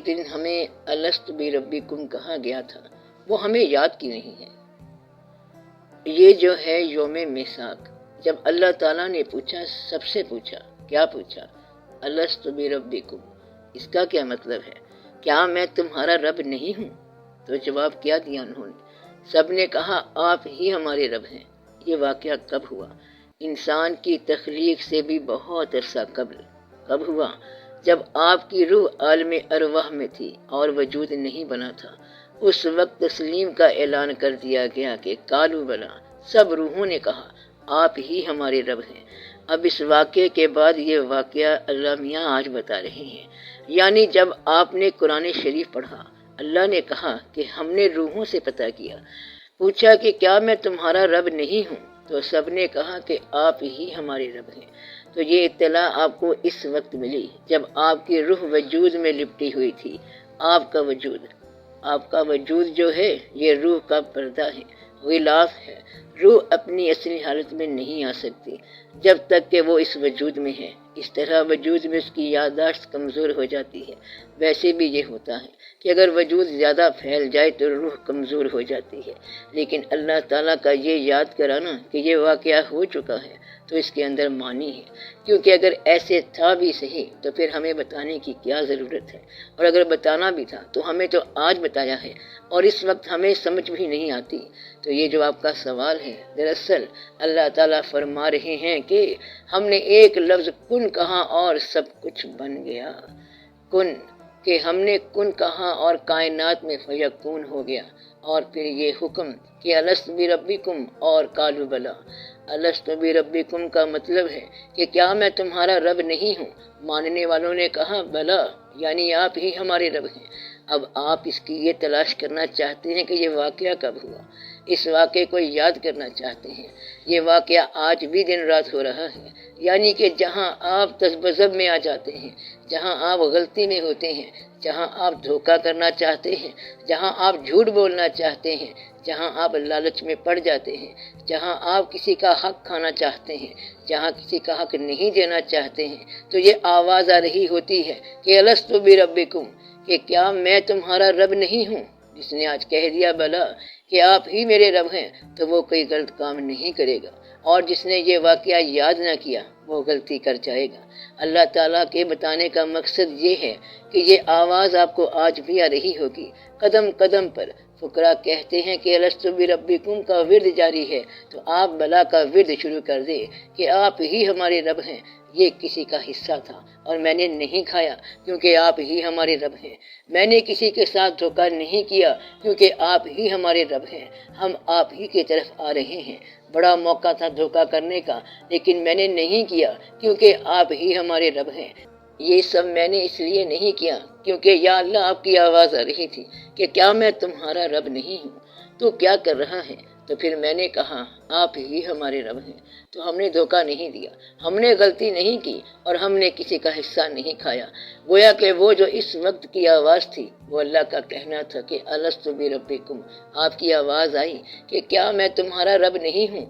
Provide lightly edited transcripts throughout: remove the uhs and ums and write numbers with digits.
دن ہمیں الست بربکم کہا گیا تھا وہ ہمیں یاد کی نہیں ہے۔ یہ جو ہے یوم میثاق، جب اللہ تعالیٰ نے پوچھا، سب سے پوچھا، کیا پوچھا؟ الست بربکم، اس کا کیا مطلب ہے؟ کیا میں تمہارا رب نہیں ہوں؟ تو جواب کیا دیا انہوں نے؟ سب نے کہا آپ ہی ہمارے رب ہیں۔ یہ واقعہ کب ہوا؟ انسان کی تخلیق سے بھی بہت عرصہ قبل۔ کب ہوا؟ جب آپ کی روح عالم ارواح میں تھی اور وجود نہیں بنا تھا۔ اس وقت تسلیم کا اعلان کر دیا گیا کہ قالوا بلا، سب روحوں نے کہا آپ ہی ہمارے رب ہیں۔ اب اس واقعے کے بعد یہ واقعہ اللہ میاں آج بتا رہے ہیں، یعنی جب آپ نے قرآن شریف پڑھا، اللہ نے کہا کہ ہم نے روحوں سے پتہ کیا، پوچھا کہ کیا میں تمہارا رب نہیں ہوں؟ تو سب نے کہا کہ آپ ہی ہمارے رب ہیں۔ تو یہ اطلاع آپ کو اس وقت ملی جب آپ کی روح وجود میں لپٹی ہوئی تھی۔ آپ کا وجود جو ہے یہ روح کا پردہ ہے، غلاف ہے۔ روح اپنی اصلی حالت میں نہیں آ سکتی جب تک کہ وہ اس وجود میں ہے۔ اس طرح وجود میں اس کی یادداشت کمزور ہو جاتی ہے۔ ویسے بھی یہ ہوتا ہے کہ اگر وجود زیادہ پھیل جائے تو روح کمزور ہو جاتی ہے، لیکن اللہ تعالیٰ کا یہ یاد کرانا کہ یہ واقعہ ہو چکا ہے تو اس کے اندر معنی ہے، کیونکہ اگر ایسے تھا بھی صحیح تو پھر ہمیں بتانے کی کیا ضرورت ہے، اور اگر بتانا بھی تھا تو ہمیں تو آج بتایا ہے اور اس وقت ہمیں سمجھ بھی نہیں آتی۔ تو یہ جو آپ کا سوال ہے، دراصل اللہ تعالیٰ فرما رہے ہیں کہ ہم نے ایک لفظ کن کہا اور سب کچھ بن گیا۔ کن، کہ ہم نے کن کہا اور کائنات میں فیکون ہو گیا، اور پھر یہ حکم کہ الست بربکم اور قالوا بلا۔ الست بربکم کا مطلب ہے کہ کیا میں تمہارا رب نہیں ہوں؟ ماننے والوں نے کہا بلا، یعنی آپ ہی ہمارے رب ہیں۔ اب آپ اس کی یہ تلاش کرنا چاہتے ہیں کہ یہ واقعہ کب ہوا، اس واقعے کو یاد کرنا چاہتے ہیں۔ یہ واقعہ آج بھی دن رات ہو رہا ہے، یعنی کہ جہاں آپ تذبذب میں آ جاتے ہیں، جہاں آپ غلطی میں ہوتے ہیں، جہاں آپ دھوکہ کرنا چاہتے ہیں، جہاں آپ جھوٹ بولنا چاہتے ہیں، جہاں آپ لالچ میں پڑ جاتے ہیں، جہاں آپ کسی کا حق کھانا چاہتے ہیں، جہاں کسی کا حق نہیں دینا چاہتے ہیں، تو یہ آواز آ رہی ہوتی ہے کہ الست بربکم، کہ کیا میں تمہارا رب نہیں ہوں؟ جس نے آج کہہ دیا بلا کہ آپ ہی میرے رب ہیں تو وہ کوئی غلط کام نہیں کرے گا، اور جس نے یہ واقعہ یاد نہ کیا وہ غلطی کر جائے گا۔ اللہ تعالیٰ کے بتانے کا مقصد یہ ہے کہ یہ آواز آپ کو آج بھی آ رہی ہوگی، قدم قدم پر۔ فقراء کہتے ہیں کہ الست بربکم کا ورد جاری ہے، تو آپ بلا کا ورد شروع کر دیں کہ آپ ہی ہمارے رب ہیں۔ یہ کسی کا حصہ تھا اور میں نے نہیں کھایا کیونکہ آپ ہی ہمارے رب ہیں۔ میں نے کسی کے ساتھ دھوکہ نہیں کیا کیونکہ آپ ہی ہمارے رب ہیں۔ ہم آپ ہی کی طرف آ رہے ہیں۔ بڑا موقع تھا دھوکہ کرنے کا، لیکن میں نے نہیں کیا کیونکہ آپ ہی ہمارے رب ہیں۔ یہ سب میں نے اس لیے نہیں کیا کیونکہ یا اللہ آپ کی آواز آ رہی تھی کہ کیا میں تمہارا رب نہیں ہوں؟ تو کیا کر رہا ہے؟ تو پھر میں نے کہا آپ ہی ہمارے رب ہیں۔ تو ہم نے دھوکہ نہیں دیا، ہم نے غلطی نہیں کی، اور ہم نے کسی کا حصہ نہیں کھایا۔ گویا کہ وہ جو اس وقت کی آواز تھی وہ اللہ کا کہنا تھا کہ الست بربکم، آپ کی آواز آئی کہ کیا میں تمہارا رب نہیں ہوں؟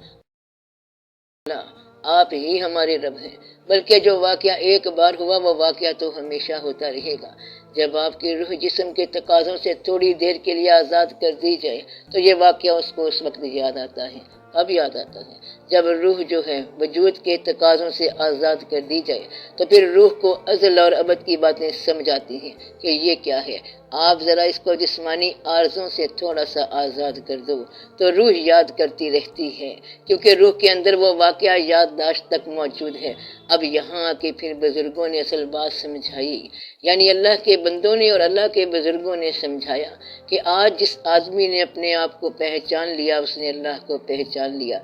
آپ ہی ہمارے رب ہیں۔ بلکہ جو واقعہ ایک بار ہوا وہ واقعہ تو ہمیشہ ہوتا رہے گا۔ جب آپ کی روح جسم کے تقاضوں سے تھوڑی دیر کے لیے آزاد کر دی جائے تو یہ واقعہ اس کو اس وقت یاد آتا ہے۔ اب یاد آتا ہے جب روح جو ہے وجود کے تقاضوں سے آزاد کر دی جائے تو پھر روح کو ازل اور ابد کی باتیں سمجھ آتی ہیں کہ یہ کیا ہے۔ آپ ذرا اس کو جسمانی عارضوں سے تھوڑا سا آزاد کر دو تو روح یاد کرتی رہتی ہے، کیونکہ روح کے اندر وہ واقعہ یادداشت تک موجود ہے۔ اب یہاں آ کے پھر بزرگوں نے اصل بات سمجھائی، یعنی اللہ کے بندوں نے اور اللہ کے بزرگوں نے سمجھایا کہ آج جس آدمی نے اپنے آپ کو پہچان لیا اس نے اللہ کو پہچان لیا۔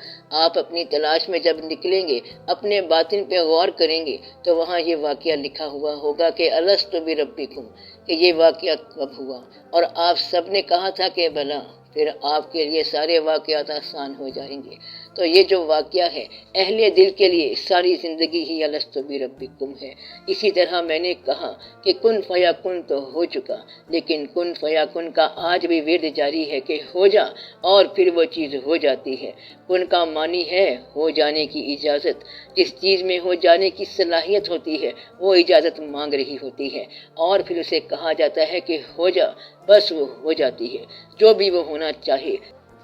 آپ اپنی تلاش میں جب نکلیں گے، اپنے باطن پہ غور کریں گے تو وہاں یہ واقعہ لکھا ہوا ہوگا کہ الست بربکم، کہ یہ واقعہ کب ہوا، اور آپ سب نے کہا تھا کہ بلا۔ پھر آپ کے لیے سارے واقعات آسان ہو جائیں گے۔ تو یہ جو واقعہ ہے اہل دل کے لیے ساری زندگی ہی الست بربکم ہے۔ اسی طرح میں نے کہا کہ کن فیکن تو ہو چکا، لیکن کن فیکن کا آج بھی ورد جاری ہے کہ ہو جا، اور پھر وہ چیز ہو جاتی ہے۔ کن کا معنی ہے ہو جانے کی اجازت۔ جس چیز میں ہو جانے کی صلاحیت ہوتی ہے وہ اجازت مانگ رہی ہوتی ہے، اور پھر اسے کہا جاتا ہے کہ ہو جا، بس وہ ہو جاتی ہے جو بھی وہ ہونا چاہے۔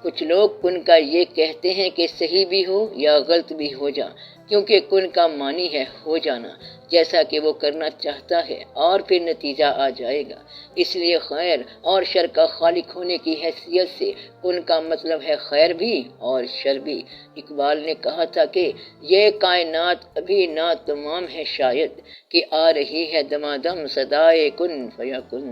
کچھ لوگ کن کا یہ کہتے ہیں کہ صحیح بھی ہو یا غلط بھی ہو جا، کیونکہ کن کا معنی ہے ہو جانا، جیسا کہ وہ کرنا چاہتا ہے، اور پھر نتیجہ آ جائے گا۔ اس لیے خیر اور شر کا خالق ہونے کی حیثیت سے کن کا مطلب ہے خیر بھی اور شر بھی۔ اقبال نے کہا تھا کہ یہ کائنات ابھی نا تمام ہے شاید، کہ آ رہی ہے دمادم صدائے کن فیکن۔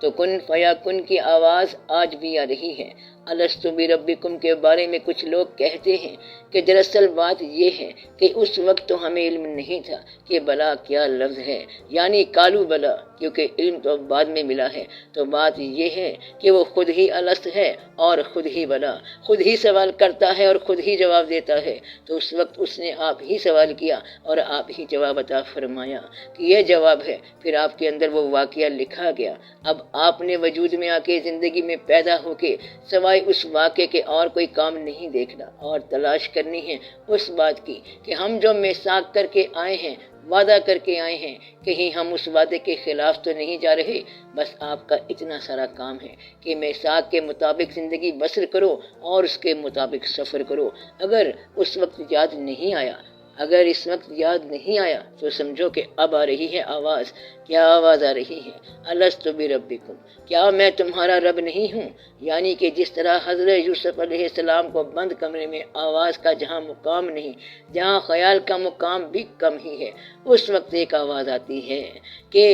تو کن فیکن کی آواز آج بھی آ رہی ہے۔ الست بربکم کے بارے میں کچھ لوگ کہتے ہیں کہ دراصل بات یہ ہے کہ اس وقت تو ہمیں علم نہیں تھا کہ بلا کیا لفظ ہے، یعنی کالو بلا، کیونکہ علم تو بعد میں ملا ہے۔ تو بات یہ ہے کہ وہ خود ہی الست ہے اور خود ہی بلا، خود ہی سوال کرتا ہے اور خود ہی جواب دیتا ہے۔ تو اس وقت اس نے آپ ہی سوال کیا اور آپ ہی جواب عطا فرمایا کہ یہ جواب ہے، پھر آپ کے اندر وہ واقعہ لکھا گیا۔ اب آپ نے وجود میں آ کے زندگی میں پیدا ہو کے سوائے اس واقعے کے اور کوئی کام نہیں دیکھنا، اور تلاش کرنی ہے اس بات کی کہ ہم جو میثاق کر کے آئے ہیں، وعدہ کر کے آئے ہیں، کہیں ہم اس وعدے کے خلاف تو نہیں جا رہے۔ بس آپ کا اتنا سارا کام ہے کہ میثاق کے مطابق زندگی بسر کرو اور اس کے مطابق سفر کرو۔ اگر اس وقت یاد نہیں آیا، اگر اس وقت یاد نہیں آیا تو سمجھو کہ اب آ رہی ہے آواز۔ کیا آواز آ رہی ہے؟ الست بربکم، کیا میں تمہارا رب نہیں ہوں؟ یعنی کہ جس طرح حضرت یوسف علیہ السلام کو بند کمرے میں آواز کا جہاں مقام نہیں، جہاں خیال کا مقام بھی کم ہی ہے، اس وقت ایک آواز آتی ہے کہ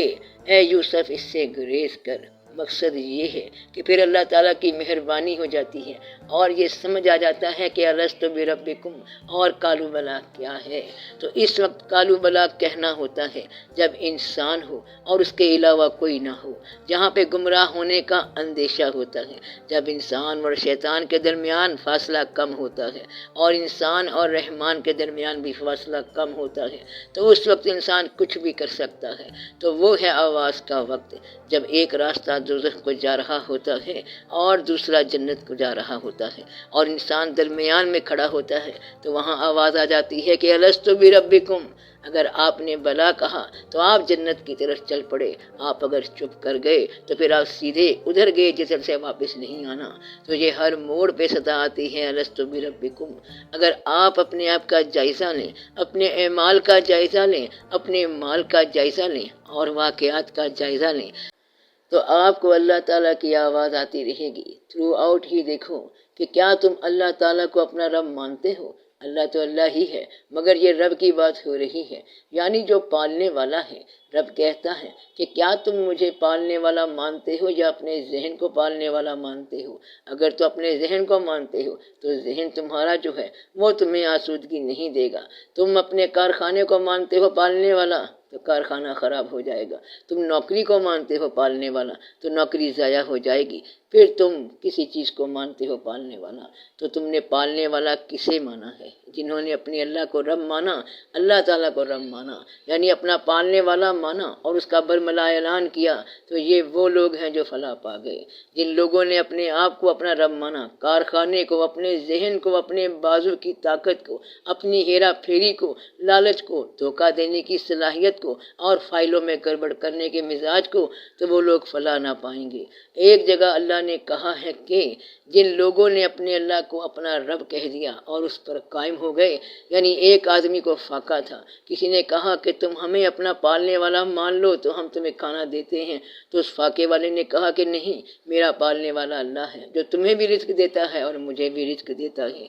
اے یوسف اس سے گریز کر۔ مقصد یہ ہے کہ پھر اللہ تعالیٰ کی مہربانی ہو جاتی ہے اور یہ سمجھ آ جاتا ہے کہ الست بربکم اور کالو بلا کیا ہے۔ تو اس وقت کالو بلا کہنا ہوتا ہے جب انسان ہو اور اس کے علاوہ کوئی نہ ہو، جہاں پہ گمراہ ہونے کا اندیشہ ہوتا ہے، جب انسان اور شیطان کے درمیان فاصلہ کم ہوتا ہے اور انسان اور رحمان کے درمیان بھی فاصلہ کم ہوتا ہے، تو اس وقت انسان کچھ بھی کر سکتا ہے۔ تو وہ ہے آواز کا وقت، جب ایک راستہ دوزخ کو جا رہا ہوتا ہے اور دوسرا جنت کو جا رہا ہوتا ہے، اور انسان درمیان میں کھڑا ہوتا ہے، تو وہاں آواز آ جاتی ہے کہ الست بربکم۔ اگر آپ نے بلا کہا تو آپ جنت کی طرف چل پڑے، آپ اگر چپ کر گئے تو پھر آپ سیدھے ادھر گئے جدھر سے واپس نہیں آنا۔ تو یہ ہر موڑ پہ صدا آتی ہے الست بربکم۔ اگر آپ اپنے آپ کا جائزہ لیں، اپنے اعمال کا جائزہ لیں، اپنے مال کا جائزہ لیں اور واقعات کا جائزہ لیں، تو آپ کو اللہ تعالیٰ کی آواز آتی رہے گی۔ تھرو آؤٹ ہی دیکھو کہ کیا تم اللہ تعالیٰ کو اپنا رب مانتے ہو؟ اللہ تو اللہ ہی ہے، مگر یہ رب کی بات ہو رہی ہے، یعنی جو پالنے والا ہے۔ رب کہتا ہے کہ کیا تم مجھے پالنے والا مانتے ہو یا اپنے ذہن کو پالنے والا مانتے ہو؟ اگر تو اپنے ذہن کو مانتے ہو تو ذہن تمہارا جو ہے وہ تمہیں آسودگی نہیں دے گا۔ تم اپنے کارخانے کو مانتے ہو پالنے والا تو کارخانہ خراب ہو جائے گا۔ تم نوکری کو مانتے ہو پالنے والا تو نوکری ضائع ہو جائے گی۔ پھر تم کسی چیز کو مانتے ہو پالنے والا، تو تم نے پالنے والا کسے مانا ہے؟ جنہوں نے اپنے اللہ کو رب مانا، اللہ تعالیٰ کو رب مانا، یعنی اپنا پالنے والا مانا اور اس کا برملا اعلان کیا، تو یہ وہ لوگ ہیں جو فلاح پا گئے۔ جن لوگوں نے اپنے آپ کو اپنا رب مانا، کارخانے کو، اپنے ذہن کو، اپنے بازو کی طاقت کو، اپنی ہیرا پھیری کو، لالچ کو، دھوکہ دینے کی صلاحیت کو اور فائلوں میں گڑبڑ کرنے کے مزاج کو، تو وہ لوگ فلاح نہ پائیں گے۔ ایک جگہ اللہ نے کہا ہے کہ جن لوگوں نے اپنے اللہ کو اپنا رب کہہ دیا اور اس پر قائم ہو گئے، یعنی ایک آدمی کو فاقہ تھا، کسی نے کہا کہ تم ہمیں اپنا پالنے والا مان لو تو ہم تمہیں کھانا دیتے ہیں، تو اس فاقے والے نے کہا کہ نہیں، میرا پالنے والا اللہ ہے جو تمہیں بھی رزق دیتا ہے اور مجھے بھی رزق دیتا ہے۔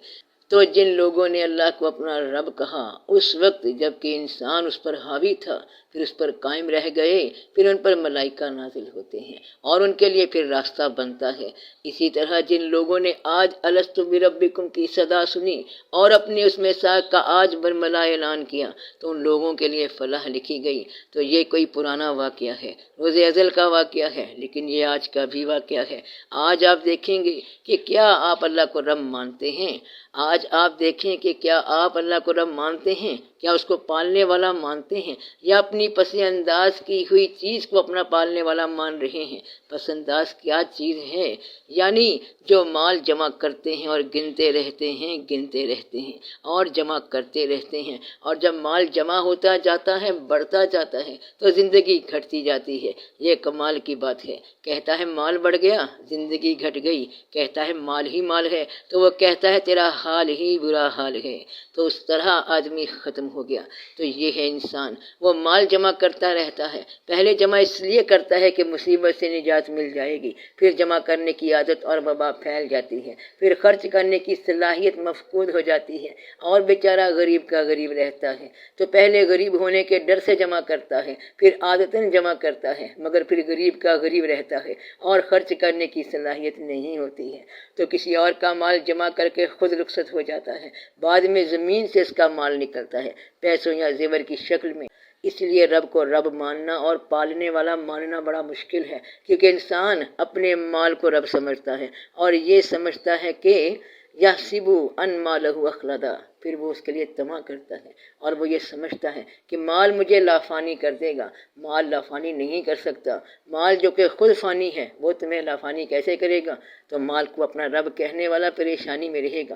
تو جن لوگوں نے اللہ کو اپنا رب کہا اس وقت جب کہ انسان اس پر حاوی تھا، پھر اس پر قائم رہ گئے، پھر ان پر ملائکہ نازل ہوتے ہیں اور ان کے لیے پھر راستہ بنتا ہے۔ اسی طرح جن لوگوں نے آج الست بربکم کی صدا سنی اور اپنے اس میثاق کا آج برملا اعلان کیا، تو ان لوگوں کے لیے فلاح لکھی گئی۔ تو یہ کوئی پرانا واقعہ ہے، روز ازل کا واقعہ ہے، لیکن یہ آج کا بھی واقعہ ہے۔ آج آپ دیکھیں گے کہ کیا آپ اللہ کو رب مانتے ہیں؟ آج آج آپ دیکھیں کہ کیا آپ اللہ کو رب مانتے ہیں، کیا اس کو پالنے والا مانتے ہیں، یا اپنی پس انداز کی ہوئی چیز کو اپنا پالنے والا مان رہے ہیں؟ پس انداز کیا چیز ہے؟ یعنی جو مال جمع کرتے ہیں اور گنتے رہتے ہیں اور جمع کرتے رہتے ہیں، اور جب مال جمع ہوتا جاتا ہے، بڑھتا جاتا ہے، تو زندگی گھٹتی جاتی ہے۔ یہ کمال کی بات ہے۔ کہتا ہے مال بڑھ گیا، زندگی گھٹ گئی، کہتا ہے مال ہی مال ہے، تو وہ کہتا ہے تیرا حال ہی برا حال ہے۔ تو اس طرح آدمی ختم ہو گیا۔ تو یہ ہے انسان، وہ مال جمع کرتا رہتا ہے، پہلے جمع اس لیے کرتا ہے کہ مصیبت سے نجات مل جائے گی، پھر جمع کرنے کی عادت اور وبا پھیل جاتی ہے، پھر خرچ کرنے کی صلاحیت مفقود ہو جاتی ہے، اور بیچارہ غریب کا غریب رہتا ہے۔ تو پہلے غریب ہونے کے ڈر سے جمع کرتا ہے، پھر عادتاً جمع کرتا ہے، مگر پھر غریب کا غریب رہتا ہے اور خرچ کرنے کی صلاحیت نہیں ہوتی ہے، تو کسی اور کا مال جمع کر کے خود رخصت ہو جاتا ہے۔ بعد میں زمین سے اس کا مال نکلتا ہے، پیسوں یا زیور کی شکل میں۔ اس لیے رب کو رب ماننا اور پالنے والا ماننا بڑا مشکل ہے، کیونکہ انسان اپنے مال کو رب سمجھتا ہے اور یہ سمجھتا ہے کہ یحسب ان مالہ اخلدا، پھر وہ اس کے لیے طمع کرتا ہے اور وہ یہ سمجھتا ہے کہ مال مجھے لافانی کر دے گا۔ مال لافانی نہیں کر سکتا، مال جو کہ خود فانی ہے وہ تمہیں لافانی کیسے کرے گا؟ تو مال کو اپنا رب کہنے والا پریشانی میں رہے گا۔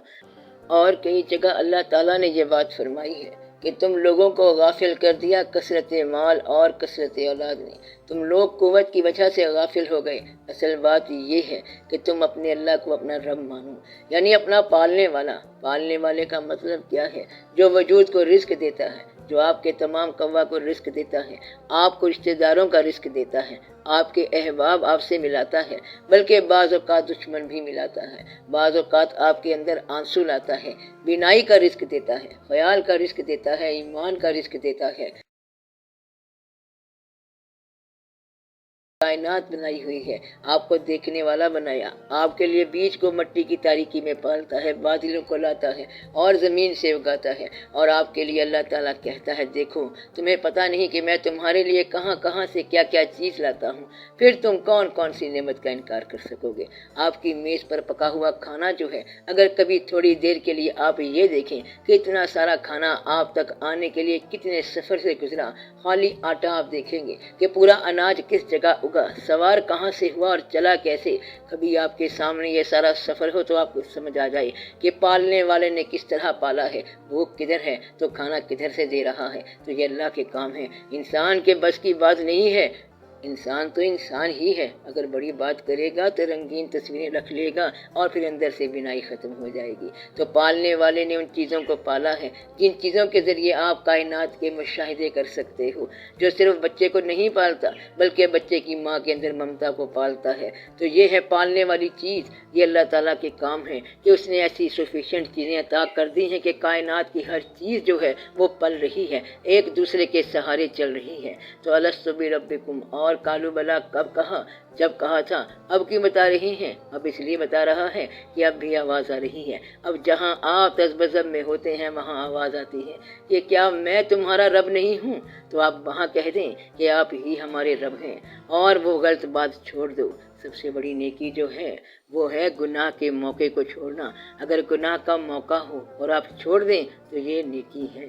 اور کئی جگہ اللہ تعالیٰ نے یہ بات فرمائی ہے کہ تم لوگوں کو غافل کر دیا کثرت مال اور کثرت اولاد نے، تم لوگ قوت کی وجہ سے غافل ہو گئے۔ اصل بات یہ ہے کہ تم اپنے اللہ کو اپنا رب مانو، یعنی اپنا پالنے والا۔ پالنے والے کا مطلب کیا ہے؟ جو وجود کو رزق دیتا ہے، جو آپ کے تمام قوا کو رزق دیتا ہے، آپ کو رشتہ داروں کا رزق دیتا ہے، آپ کے احباب آپ سے ملاتا ہے، بلکہ بعض اوقات دشمن بھی ملاتا ہے، بعض اوقات آپ کے اندر آنسو لاتا ہے، بینائی کا رزق دیتا ہے، خیال کا رزق دیتا ہے، ایمان کا رزق دیتا ہے۔ کائنات بنائی ہوئی ہے، آپ کو دیکھنے والا بنایا، آپ کے لیے بیج کو مٹی کی تاریکی میں پالتا ہے، بادلوں کو لاتا ہے اور زمین سے اگاتا ہے، اور آپ کے لیے اللہ تعالیٰ کہتا ہے دیکھو تمہیں پتہ نہیں کہ میں تمہارے لیے کہاں کہاں سے کیا کیا چیز لاتا ہوں، پھر تم کون کون سی نعمت کا انکار کر سکو گے؟ آپ کی میز پر پکا ہوا کھانا جو ہے، اگر کبھی تھوڑی دیر کے لیے آپ یہ دیکھیں کہ اتنا سارا کھانا آپ تک آنے کے لیے کتنے سفر سے گزرا، خالی آٹا آپ دیکھیں گے کہ پورا اناج کس جگہ اگا، سوار کہاں سے ہوا اور چلا کیسے۔ کبھی آپ کے سامنے یہ سارا سفر ہو تو آپ کو سمجھ آ جائے کہ پالنے والے نے کس طرح پالا ہے، بھوک کدھر ہے تو کھانا کدھر سے دے رہا ہے۔ تو یہ اللہ کے کام ہے، انسان کے بس کی بات نہیں ہے۔ انسان تو انسان ہی ہے، اگر بڑی بات کرے گا تو رنگین تصویریں رکھ لے گا اور پھر اندر سے بینائی ختم ہو جائے گی۔ تو پالنے والے نے ان چیزوں کو پالا ہے جن چیزوں کے ذریعے آپ کائنات کے مشاہدے کر سکتے ہو، جو صرف بچے کو نہیں پالتا بلکہ بچے کی ماں کے اندر ممتا کو پالتا ہے۔ تو یہ ہے پالنے والی چیز، یہ اللہ تعالیٰ کے کام ہے کہ اس نے ایسی سفیشینٹ چیزیں عطا کر دی ہیں کہ کائنات کی ہر چیز جو ہے وہ پل رہی ہے، ایک دوسرے کے سہارے چل رہی ہے۔ تو الست بربکم، اور قالوا بلا کب کہا؟ جب کہا تھا۔ اب کیوں بتا رہے ہیں؟ اب اس لیے بتا رہا ہے کہ اب بھی آواز آ رہی ہے۔ اب جہاں آپ تذبذب میں ہوتے ہیں وہاں آواز آتی ہے کہ کیا میں تمہارا رب نہیں ہوں؟ تو آپ وہاں کہہ دیں کہ آپ ہی ہمارے رب ہیں، اور وہ غلط بات چھوڑ دو۔ سب سے بڑی نیکی جو ہے وہ ہے گناہ کے موقع کو چھوڑنا۔ اگر گناہ کا موقع ہو اور آپ چھوڑ دیں تو یہ نیکی ہے۔